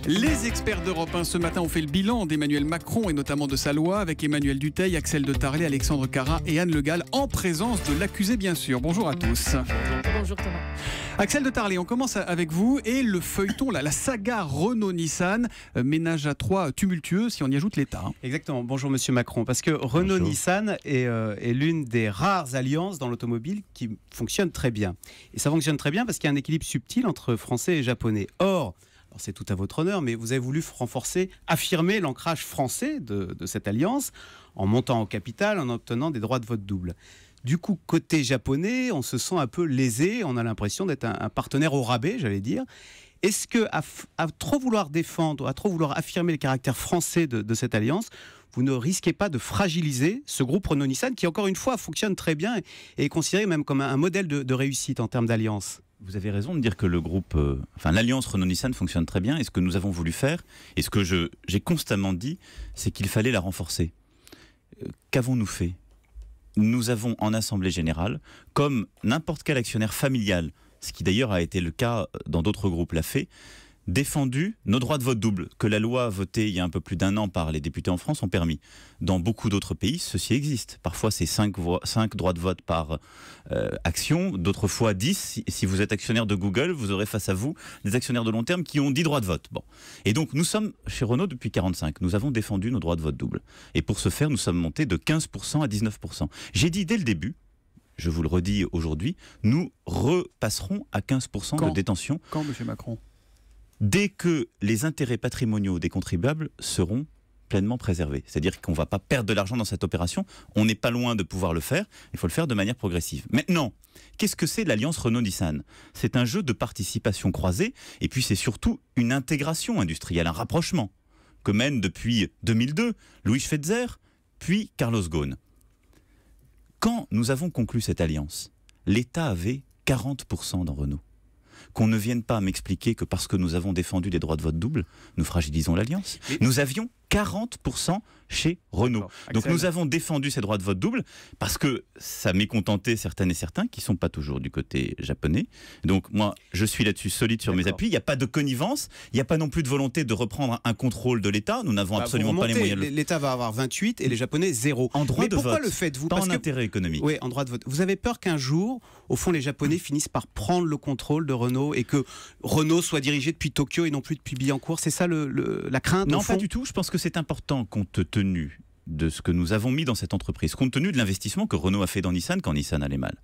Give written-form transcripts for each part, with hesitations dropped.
Les experts d'Europe 1 ce matin ont fait le bilan d'Emmanuel Macron et notamment de sa loi avec Emmanuel Dutheil, Axel de Tarlé, Alexandre Carra et Anne Le Gall en présence de l'accusé bien sûr. Bonjour à tous. Bonjour Thomas. Axel de Tarlé, on commence avec vous et le feuilleton, la saga Renault-Nissan, ménage à trois tumultueux si on y ajoute l'État. Exactement, bonjour Monsieur Macron, parce que Renault-Nissan est l'une des rares alliances dans l'automobile qui fonctionne très bien. Et ça fonctionne très bien parce qu'il y a un équilibre subtil entre français et japonais. Or, c'est tout à votre honneur, mais vous avez voulu renforcer, affirmer l'ancrage français de cette alliance en montant au capital, en obtenant des droits de vote double. Du coup, côté japonais, on se sent un peu lésé, on a l'impression d'être un partenaire au rabais, j'allais dire. Est-ce que, à trop vouloir défendre, à trop vouloir affirmer le caractère français de cette alliance, vous ne risquez pas de fragiliser ce groupe Renault-Nissan qui, encore une fois, fonctionne très bien et est considéré même comme un modèle de réussite en termes d'alliance? Vous avez raison de dire que le groupe, l'alliance Renault-Nissan fonctionne très bien. Et ce que nous avons voulu faire, et ce que j'ai constamment dit, c'est qu'il fallait la renforcer. Qu'avons-nous fait ? Nous avons en Assemblée Générale, comme n'importe quel actionnaire familial, ce qui d'ailleurs a été le cas dans d'autres groupes l'a fait, défendu nos droits de vote double, que la loi votée il y a un peu plus d'1 an par les députés en France ont permis. Dans beaucoup d'autres pays, ceci existe. Parfois, c'est 5 droits de vote par action, d'autres fois 10. Si vous êtes actionnaire de Google, vous aurez face à vous des actionnaires de long terme qui ont 10 droits de vote. Bon. Et donc, nous sommes chez Renault depuis 45. Nous avons défendu nos droits de vote double. Et pour ce faire, nous sommes montés de 15% à 19%. J'ai dit dès le début, je vous le redis aujourd'hui, nous repasserons à 15% de détention. Quand, monsieur Macron ? Dès que les intérêts patrimoniaux des contribuables seront pleinement préservés. C'est-à-dire qu'on ne va pas perdre de l'argent dans cette opération. On n'est pas loin de pouvoir le faire. Il faut le faire de manière progressive. Maintenant, qu'est-ce que c'est l'alliance Renault-Nissan ? C'est un jeu de participation croisée et puis c'est surtout une intégration industrielle, un rapprochement que mènent depuis 2002 Louis Schweitzer puis Carlos Ghosn. Quand nous avons conclu cette alliance, l'État avait 40% dans Renault. Qu'on ne vienne pas m'expliquer que parce que nous avons défendu des droits de vote double, nous fragilisons l'alliance. Nous avions 40% chez Renault. Donc nous avons défendu ces droits de vote double parce que ça mécontentait certaines et certains qui ne sont pas toujours du côté japonais. Donc moi, je suis là-dessus solide sur mes appuis. Il n'y a pas de connivence, il n'y a pas non plus de volonté de reprendre un contrôle de l'État. Nous n'avons absolument pas les moyens. L'État va avoir 28 et les Japonais 0. En droit de vote. Pourquoi le faites-vous? Pas en intérêt économique. Oui, en droit de vote. Vous avez peur qu'un jour, au fond, les Japonais finissent par prendre le contrôle de Renault et que Renault soit dirigé depuis Tokyo et non plus depuis Billancourt? C'est ça la crainte? Non, pas du tout. Je pense que c'est important compte tenu de ce que nous avons mis dans cette entreprise, compte tenu de l'investissement que Renault a fait dans Nissan quand Nissan allait mal,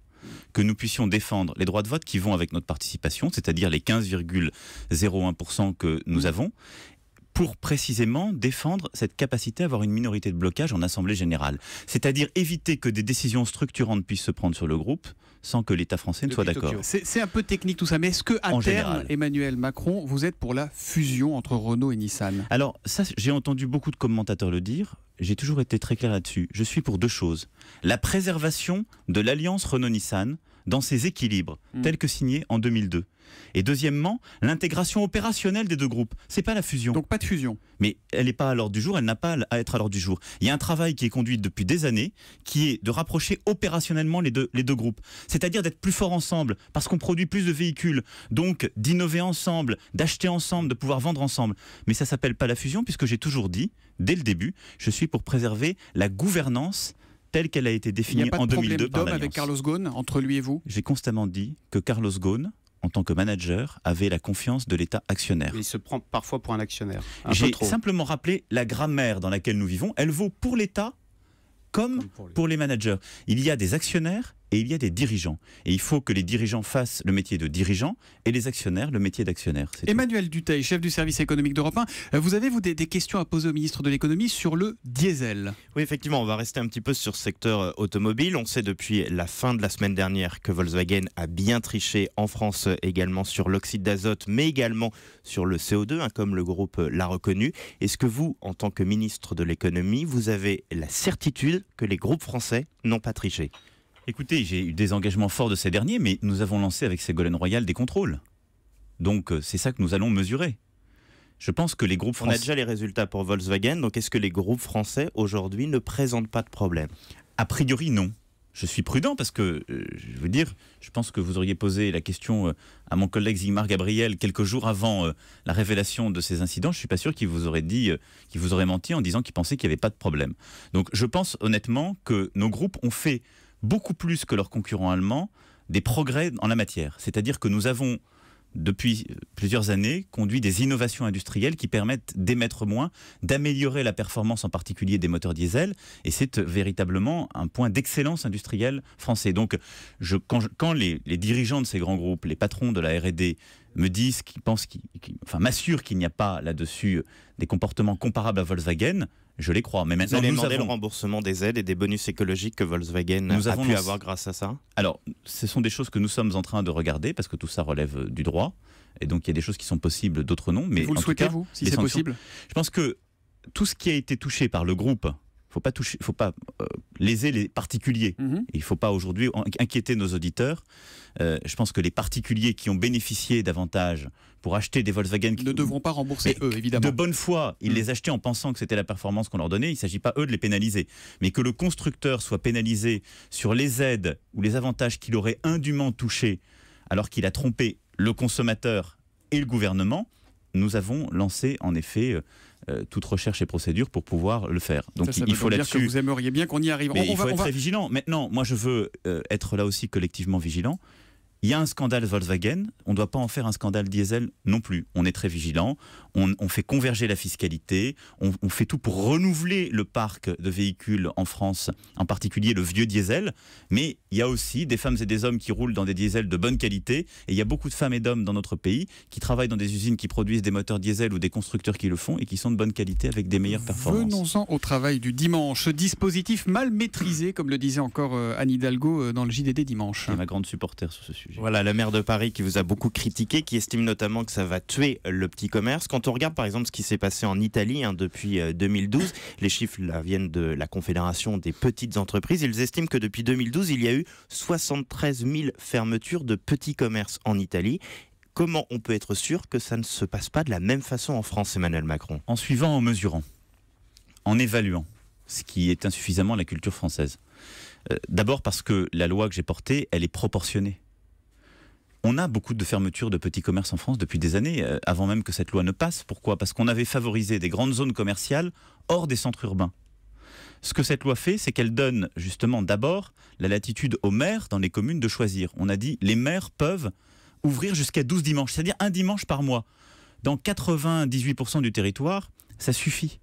que nous puissions défendre les droits de vote qui vont avec notre participation, c'est-à-dire les 15,01% que nous avons, pour précisément défendre cette capacité à avoir une minorité de blocage en Assemblée Générale. C'est-à-dire éviter que des décisions structurantes puissent se prendre sur le groupe sans que l'État français ne soit d'accord. C'est un peu technique tout ça, mais est-ce qu'à terme, général, Emmanuel Macron, vous êtes pour la fusion entre Renault et Nissan? Alors ça, j'ai entendu beaucoup de commentateurs le dire, j'ai toujours été très clair là-dessus. Je suis pour deux choses. La préservation de l'alliance Renault-Nissan dans ses équilibres, tels que signés en 2002. Et deuxièmement, l'intégration opérationnelle des deux groupes. C'est pas la fusion. Donc pas de fusion. Mais elle n'est pas à l'ordre du jour, elle n'a pas à être à l'ordre du jour. Il y a un travail qui est conduit depuis des années, qui est de rapprocher opérationnellement les deux groupes. C'est-à-dire d'être plus forts ensemble, parce qu'on produit plus de véhicules. Donc d'innover ensemble, d'acheter ensemble, de pouvoir vendre ensemble. Mais ça s'appelle pas la fusion, puisque j'ai toujours dit, dès le début, je suis pour préserver la gouvernance telle qu'elle a été définie en 2002 par l'Alliance. Il n'y a pas de problème avec Carlos Ghosn, entre lui et vous? J'ai constamment dit que Carlos Ghosn, en tant que manager, avait la confiance de l'État actionnaire. Il se prend parfois pour un actionnaire. J'ai simplement rappelé la grammaire dans laquelle nous vivons. Elle vaut pour l'État comme pour les managers. Il y a des actionnaires et il y a des dirigeants. Et il faut que les dirigeants fassent le métier de dirigeant et les actionnaires le métier d'actionnaire. Emmanuel Dutheil, chef du service économique d'Europe 1, vous avez des questions à poser au ministre de l'économie sur le diesel? Oui, effectivement, on va rester un petit peu sur ce secteur automobile. On sait depuis la fin de la semaine dernière que Volkswagen a bien triché en France également sur l'oxyde d'azote, mais également sur le CO2, comme le groupe l'a reconnu. Est-ce que vous, en tant que ministre de l'économie, vous avez la certitude que les groupes français n'ont pas triché? Écoutez, j'ai eu des engagements forts de ces derniers, mais nous avons lancé avec Ségolène Royal des contrôles. Donc c'est ça que nous allons mesurer. Je pense que les groupes français... On a déjà les résultats pour Volkswagen, donc est-ce que les groupes français aujourd'hui ne présentent pas de problème? A priori non. je suis prudent parce que, je veux dire, je pense que vous auriez posé la question à mon collègue Zygmar Gabriel quelques jours avant la révélation de ces incidents. Je ne suis pas sûr qu'il vous aurait dit, qu'il vous aurait menti en disant qu'il pensait qu'il n'y avait pas de problème. Donc je pense honnêtement que nos groupes ont fait beaucoup plus que leurs concurrents allemands des progrès en la matière. C'est-à-dire que nous avons, depuis plusieurs années, conduit des innovations industrielles qui permettent d'émettre moins, d'améliorer la performance en particulier des moteurs diesel, et c'est véritablement un point d'excellence industrielle français. Donc quand les dirigeants de ces grands groupes, les patrons de la R&D me disent m'assurent qu'il n'y a pas là-dessus des comportements comparables à Volkswagen, je les crois. Mais maintenant, vous allez demander le remboursement des aides et des bonus écologiques que Volkswagen a pu avoir grâce à ça? Alors, ce sont des choses que nous sommes en train de regarder parce que tout ça relève du droit. Et donc, il y a des choses qui sont possibles, d'autres non. Mais vous le souhaitez, vous, si c'est possible? Je pense que tout ce qui a été touché par le groupe, il ne faut pas léser les particuliers. Il ne faut pas aujourd'hui inquiéter nos auditeurs. Je pense que les particuliers qui ont bénéficié davantage pour acheter des Volkswagen... ne devront pas rembourser eux, évidemment. De bonne foi, ils les achetaient en pensant que c'était la performance qu'on leur donnait. Il ne s'agit pas, eux, de les pénaliser. Mais que le constructeur soit pénalisé sur les aides ou les avantages qu'il aurait indûment touchés alors qu'il a trompé le consommateur et le gouvernement, nous avons lancé, en effet... toute recherche et procédure pour pouvoir le faire. Donc ça il faut là-dessus. Vous aimeriez bien qu'on y arrive. Mais il faut être très vigilant. Maintenant, moi je veux être là aussi collectivement vigilant. Il y a un scandale Volkswagen, on ne doit pas en faire un scandale diesel non plus. On est très vigilant, on fait converger la fiscalité, on fait tout pour renouveler le parc de véhicules en France, en particulier le vieux diesel. Mais il y a aussi des femmes et des hommes qui roulent dans des diesels de bonne qualité. Et il y a beaucoup de femmes et d'hommes dans notre pays qui travaillent dans des usines qui produisent des moteurs diesel ou des constructeurs qui le font et qui sont de bonne qualité avec des meilleures performances. Venons-en au travail du dimanche. Dispositif mal maîtrisé, comme le disait encore Anne Hidalgo dans le JDD dimanche. C'est ma grande supporter sur ce sujet. Voilà, la maire de Paris qui vous a beaucoup critiqué, qui estime notamment que ça va tuer le petit commerce. Quand on regarde par exemple ce qui s'est passé en Italie depuis 2012, les chiffres là, viennent de la Confédération des petites entreprises. Ils estiment que depuis 2012, il y a eu 73 000 fermetures de petits commerces en Italie. Comment on peut être sûr que ça ne se passe pas de la même façon en France, Emmanuel Macron? En suivant, en mesurant, en évaluant, ce qui est insuffisamment la culture française. D'abord parce que la loi que j'ai portée, elle est proportionnée. On a beaucoup de fermetures de petits commerces en France depuis des années, avant même que cette loi ne passe. Pourquoi? Parce qu'on avait favorisé des grandes zones commerciales hors des centres urbains. Ce que cette loi fait, c'est qu'elle donne justement d'abord la latitude aux maires dans les communes de choisir. On a dit les maires peuvent ouvrir jusqu'à 12 dimanches, c'est-à-dire un dimanche par mois. Dans 98% du territoire, ça suffit.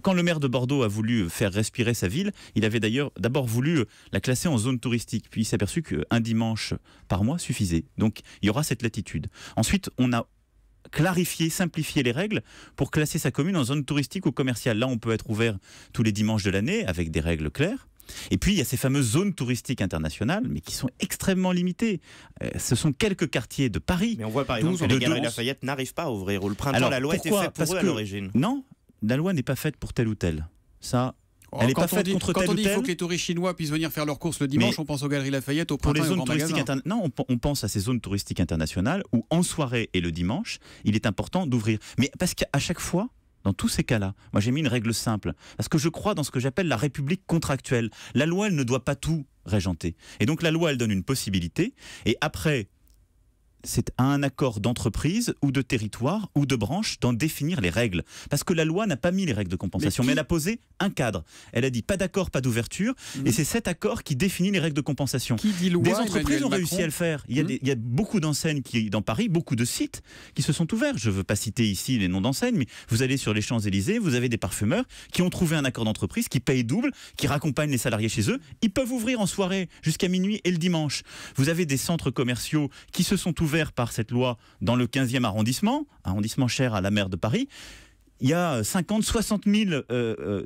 Quand le maire de Bordeaux a voulu faire respirer sa ville, il avait d'ailleurs d'abord voulu la classer en zone touristique. Puis il s'est aperçu qu'un dimanche par mois suffisait. Donc il y aura cette latitude. Ensuite, on a clarifié, simplifié les règles pour classer sa commune en zone touristique ou commerciale. Là, on peut être ouvert tous les dimanches de l'année avec des règles claires. Et puis, il y a ces fameuses zones touristiques internationales, mais qui sont extrêmement limitées. Ce sont quelques quartiers de Paris. Mais on voit par exemple que les Galeries Lafayette n'arrivent pas à ouvrir. Ou le printemps, alors, la loi était faite pour eux à l'origine. Non, la loi n'est pas faite pour tel ou tel. Ça... Elle n'est pas faite contre tel ou tel. Quand on dit qu'il faut que les touristes chinois puissent venir faire leurs courses le dimanche, on pense aux Galeries Lafayette, au printemps et aux grands magasins. Non, on pense à ces zones touristiques internationales où en soirée et le dimanche, il est important d'ouvrir. Mais parce qu'à chaque fois, dans tous ces cas-là, moi j'ai mis une règle simple. Parce que je crois dans ce que j'appelle la république contractuelle. La loi, elle ne doit pas tout régenter. Et donc la loi, elle donne une possibilité. Et après... c'est à un accord d'entreprise ou de territoire ou de branche d'en définir les règles. Parce que la loi n'a pas mis les règles de compensation, mais elle a posé un cadre. Elle a dit pas d'accord, pas d'ouverture, et c'est cet accord qui définit les règles de compensation. Qui dit loi, des entreprises ont réussi Macron à le faire. Il y a beaucoup d'enseignes dans Paris, beaucoup de sites qui se sont ouverts. Je ne veux pas citer ici les noms d'enseignes, mais vous allez sur les Champs-Élysées, vous avez des parfumeurs qui ont trouvé un accord d'entreprise, qui payent double, qui raccompagnent les salariés chez eux. Ils peuvent ouvrir en soirée jusqu'à minuit et le dimanche. Vous avez des centres commerciaux qui se sont ouverts par cette loi dans le 15e arrondissement cher à la maire de Paris. Il y a 50, 60 000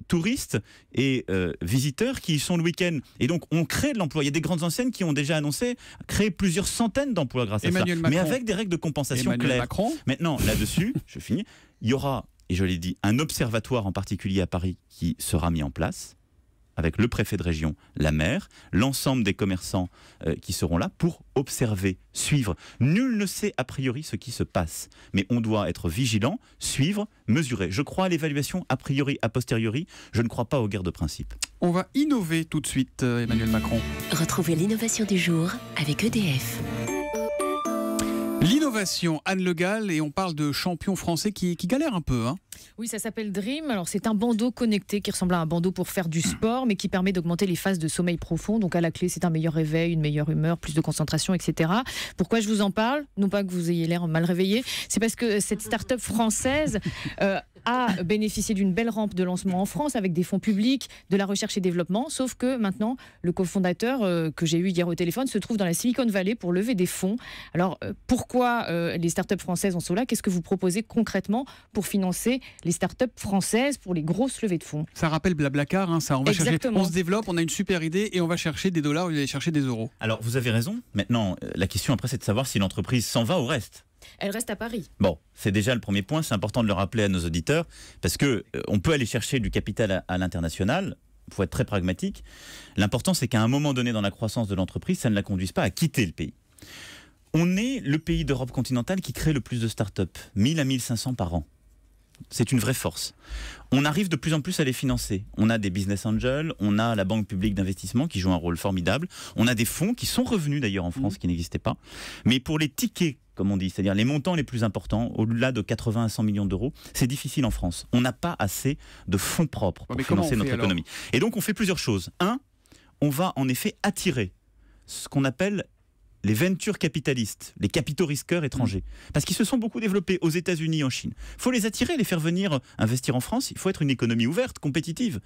touristes et visiteurs qui y sont le week-end. Et donc, on crée de l'emploi. Il y a des grandes enseignes qui ont déjà annoncé créer plusieurs centaines d'emplois grâce à ça. Mais avec des règles de compensation claires. Maintenant, là-dessus, je finis, il y aura, et je l'ai dit, un observatoire en particulier à Paris qui sera mis en place, avec le préfet de région, la maire, l'ensemble des commerçants qui seront là pour observer, suivre. Nul ne sait a priori ce qui se passe, mais on doit être vigilant, suivre, mesurer. Je crois à l'évaluation a priori, a posteriori, je ne crois pas aux guerres de principe. On va innover tout de suite, Emmanuel Macron. Retrouvez l'innovation du jour avec EDF. L'innovation, Anne Le Gall, et on parle de champions français qui galèrent un peu. Hein. Oui, ça s'appelle Dream. Alors, c'est un bandeau connecté qui ressemble à un bandeau pour faire du sport, mais qui permet d'augmenter les phases de sommeil profond. Donc, à la clé, c'est un meilleur réveil, une meilleure humeur, plus de concentration, etc. Pourquoi je vous en parle? Non pas que vous ayez l'air mal réveillé, c'est parce que cette start-up française a bénéficié d'une belle rampe de lancement en France avec des fonds publics, de la recherche et développement. Sauf que maintenant, le cofondateur que j'ai eu hier au téléphone se trouve dans la Silicon Valley pour lever des fonds. Alors, pourquoi les start-up françaises en sont là? Qu'est-ce que vous proposez concrètement pour financer les start-up françaises pour les grosses levées de fonds? Ça rappelle Blablacar, hein, ça. On se développe, on a une super idée et on va chercher des dollars au lieu d'aller chercher des euros. Alors, vous avez raison. Maintenant, la question après, c'est de savoir si l'entreprise s'en va ou reste. Elle reste à Paris. Bon, c'est déjà le premier point. C'est important de le rappeler à nos auditeurs parce que on peut aller chercher du capital à l'international. Il faut être très pragmatique. L'important, c'est qu'à un moment donné dans la croissance de l'entreprise, ça ne la conduise pas à quitter le pays. On est le pays d'Europe continentale qui crée le plus de start-up, 1000 à 1500 par an. C'est une vraie force. On arrive de plus en plus à les financer. On a des business angels, on a la Banque publique d'investissement qui joue un rôle formidable, on a des fonds qui sont revenus d'ailleurs en France qui n'existaient pas. Mais pour les tickets, comme on dit, c'est-à-dire les montants les plus importants, au-delà de 80 à 100 millions d'euros, c'est difficile en France. On n'a pas assez de fonds propres pour financer notre économie. Et donc on fait plusieurs choses. Un, on va en effet attirer ce qu'on appelle les ventures capitalistes, les capitaux risqueurs étrangers, parce qu'ils se sont beaucoup développés aux États-Unis, en Chine. Il faut les attirer, les faire venir investir en France. Il faut être une économie ouverte, compétitive,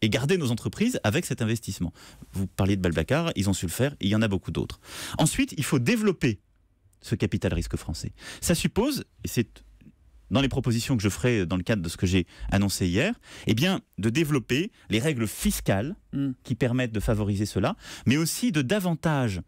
et garder nos entreprises avec cet investissement. Vous parliez de Blablacar, ils ont su le faire, et il y en a beaucoup d'autres. Ensuite, il faut développer ce capital risque français. Ça suppose, et c'est dans les propositions que je ferai dans le cadre de ce que j'ai annoncé hier, eh bien, de développer les règles fiscales qui permettent de favoriser cela, mais aussi de davantage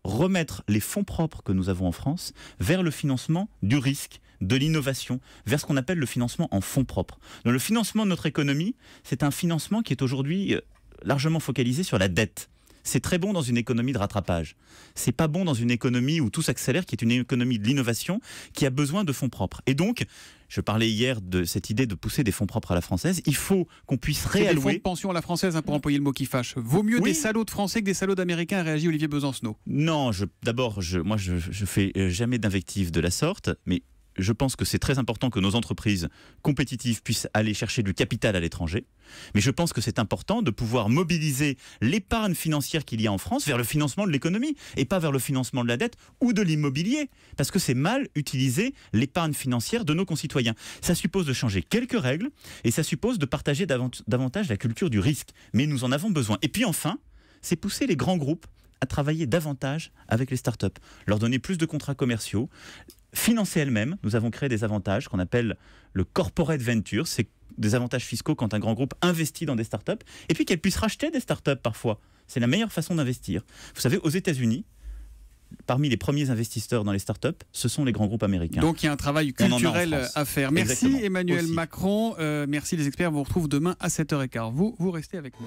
remettre les fonds propres que nous avons en France vers le financement du risque, de l'innovation, vers ce qu'on appelle le financement en fonds propres. Donc, le financement de notre économie, c'est un financement qui est aujourd'hui largement focalisé sur la dette. C'est très bon dans une économie de rattrapage. C'est pas bon dans une économie où tout s'accélère, qui est une économie de l'innovation, qui a besoin de fonds propres. Et donc, je parlais hier de cette idée de pousser des fonds propres à la française. Il faut qu'on puisse réallouer. Des fonds de pension à la française, hein, pour employer le mot qui fâche. Vaut mieux des salauds de Français que des salauds d'Américains, réagit Olivier Besancenot. Non, d'abord, moi, je fais jamais d'invective de la sorte, mais je pense que c'est très important que nos entreprises compétitives puissent aller chercher du capital à l'étranger. Mais je pense que c'est important de pouvoir mobiliser l'épargne financière qu'il y a en France vers le financement de l'économie et pas vers le financement de la dette ou de l'immobilier. Parce que c'est mal utiliser l'épargne financière de nos concitoyens. Ça suppose de changer quelques règles et ça suppose de partager davantage la culture du risque. Mais nous en avons besoin. Et puis enfin, c'est pousser les grands groupes à travailler davantage avec les startups, leur donner plus de contrats commerciaux, financer elles-mêmes. Nous avons créé des avantages qu'on appelle le corporate venture, c'est des avantages fiscaux quand un grand groupe investit dans des startups, et puis qu'elles puissent racheter des startups parfois. C'est la meilleure façon d'investir. Vous savez, aux États-Unis, parmi les premiers investisseurs dans les startups, ce sont les grands groupes américains. Donc il y a un travail culturel à faire. Merci Exactement. Emmanuel Aussi. Macron, merci les experts, vous retrouvez demain à 7h15. Vous restez avec nous.